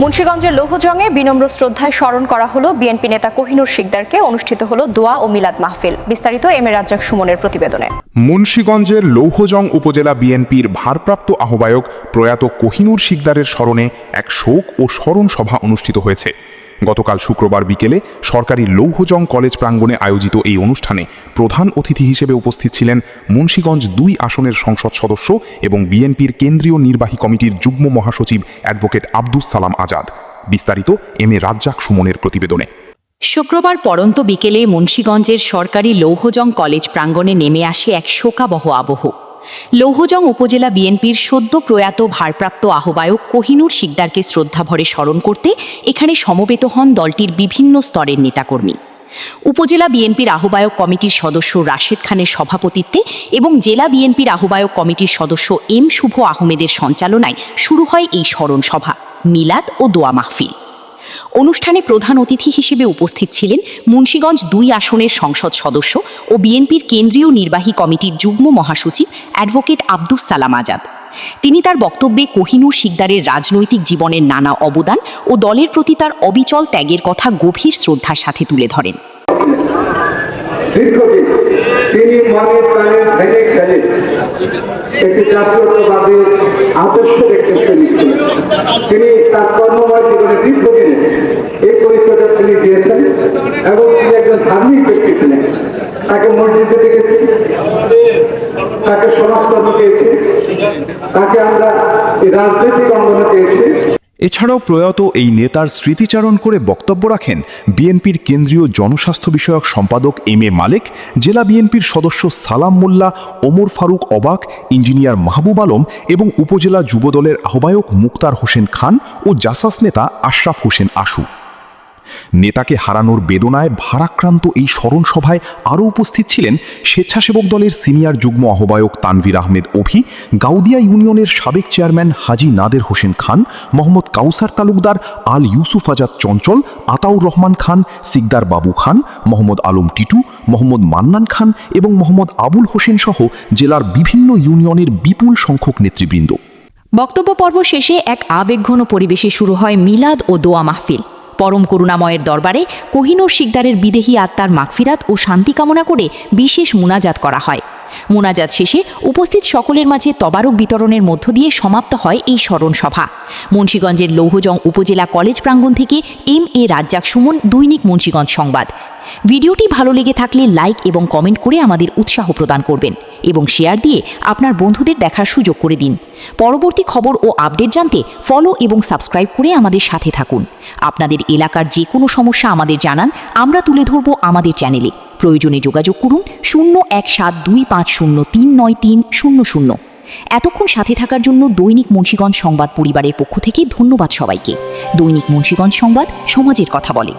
মুন্সিগঞ্জের লৌহজংয়ে বিনম্র শ্রদ্ধায় স্মরণ করা হলো বিএনপি নেতা কোহিনুর শিকদারকে। অনুষ্ঠিত হলো দোয়া ও মিলাদ মাহফিল। বিস্তারিত এম এ রাজ্জাক সুমনের প্রতিবেদনে। মুন্সিগঞ্জের লৌহজং উপজেলা বিএনপির ভারপ্রাপ্ত আহ্বায়ক প্রয়াত কোহিনুর শিকদারের স্মরণে এক শোক ও স্মরণ সভা অনুষ্ঠিত হয়েছে। গতকাল শুক্রবার বিকেলে সরকারি লৌহজং কলেজ প্রাঙ্গণে আয়োজিত এই অনুষ্ঠানে প্রধান অতিথি হিসেবে উপস্থিত ছিলেন মুন্সিগঞ্জ ২ আসনের সংসদ সদস্য এবং বিএনপির কেন্দ্রীয় নির্বাহী কমিটির যুগ্ম মহাসচিব অ্যাডভোকেট আব্দুস সালাম আজাদ। বিস্তারিত এম এ রাজ্জাক সুমনের প্রতিবেদনে। শুক্রবার পড়ন্ত বিকেলে মুন্সিগঞ্জের সরকারি লৌহজং কলেজ প্রাঙ্গণে নেমে আসে এক শোকাবহ আবহ। লৌহজং উপজেলা বিএনপির সদ্য প্রয়াত ভারপ্রাপ্ত আহ্বায়ক কোহিনুর শিকদারকে শ্রদ্ধাভরে স্মরণ করতে এখানে সমবেত হন দলটির বিভিন্ন স্তরের নেতাকর্মী। উপজেলা বিএনপির আহ্বায়ক কমিটির সদস্য রাশেদ খানের সভাপতিত্বে এবং জেলা বিএনপির আহ্বায়ক কমিটির সদস্য এম শুভ আহমেদের সঞ্চালনায় শুরু হয় এই স্মরণ সভা, মিলাদ ও দোয়া মাহফিল। অনুষ্ঠানে প্রধান অতিথি হিসেবে উপস্থিত ছিলেন মুন্সিগঞ্জ ২ আসনের সংসদ সদস্য ও বিএনপির কেন্দ্রীয় নির্বাহী কমিটির যুগ্ম মহাসচিব অ্যাডভোকেট আব্দুস সালাম আজাদ। তিনি তার বক্তব্যে কোহিনুর শিকদারের রাজনৈতিক জীবনের নানা অবদান ও দলের প্রতি তার অবিচল ত্যাগের কথা গভীর শ্রদ্ধার সাথে তুলে ধরেন। তিনি মনে প্রাণে ভেঙে খেলে একটি জাতীয়তাবাদী আদর্শ দেখতে ছিলেন। তিনি তার কর্মময় জীবনে দীর্ঘদিনে এই পরিচয়টা তিনি দিয়েছেন এবং তিনি একজন ধার্মিক ব্যক্তি ছিলেন। তাকে মসজিদে দেখেছি, তাকে সমাজকর্ম পেয়েছি, তাকে আমরা এই রাজনৈতিক অঙ্গনে পেয়েছি। এছাড়াও প্রয়াত এই নেতার স্মৃতিচারণ করে বক্তব্য রাখেন বিএনপির কেন্দ্রীয় জনস্বাস্থ্য বিষয়ক সম্পাদক এম এ মালেক, জেলা বিএনপির সদস্য সালাম মোল্লা, ওমর ফারুক অবাক, ইঞ্জিনিয়ার মাহবুব আলম এবং উপজেলা যুবদলের আহ্বায়ক মুক্তার হোসেন খান ও জাসাস নেতা আশরাফ হোসেন আশু। নেতাকে হারানোর বেদনায় ভারাক্রান্ত এই স্মরণ সভায় আরও উপস্থিত ছিলেন স্বেচ্ছাসেবক দলের সিনিয়র যুগ্ম আহ্বায়ক তানভীর আহমেদ অভি, গাউদিয়া ইউনিয়নের সাবেক চেয়ারম্যান হাজি নাদের হোসেন খান, মোহাম্মদ কাউসার তালুকদার, আল ইউসুফ আজাদ চঞ্চল, আতাউর রহমান খান, সিকদার বাবু খান, মোহাম্মদ আলম টিটু, মোহাম্মদ মান্নান খান এবং মোহাম্মদ আবুল হোসেন সহ জেলার বিভিন্ন ইউনিয়নের বিপুল সংখ্যক নেতৃবৃন্দ। বক্তব্য পর্ব শেষে এক আবেগঘন পরিবেশে শুরু হয় মিলাদ ও দোয়া মাহফিল। পরম করুণাময়ের দরবারে কোহিনুর শিকদারের বিদেহী আত্মার মাগফিরাত ও শান্তি কামনা করে বিশেষ মুনাজাত করা হয়। মুনাজাত শেষে উপস্থিত সকলের মাঝে তবারক বিতরণের মধ্য দিয়ে সমাপ্ত হয় এই স্মরণ সভা। মুন্সিগঞ্জের লৌহজং উপজেলা কলেজ প্রাঙ্গণ থেকে এম এ রাজ্জাক সুমন, দৈনিক মুন্সিগঞ্জ সংবাদ। ভিডিওটি ভালো লেগে থাকলে লাইক এবং কমেন্ট করে আমাদের উৎসাহ প্রদান করবেন এবং শেয়ার দিয়ে আপনার বন্ধুদের দেখার সুযোগ করে দিন। পরবর্তী খবর ও আপডেট জানতে ফলো এবং সাবস্ক্রাইব করে আমাদের সাথে থাকুন। আপনাদের এলাকার যে কোনো সমস্যা আমাদের জানান, আমরা তুলে ধরব আমাদের চ্যানেলে। প্রয়োজনে যোগাযোগ করুন 01725039300। এতক্ষণ সাথে থাকার জন্য দৈনিক মুন্সিগঞ্জ সংবাদ পরিবারের পক্ষ থেকে ধন্যবাদ সবাইকে। দৈনিক মুন্সিগঞ্জ সংবাদ, সমাজের কথা বলে।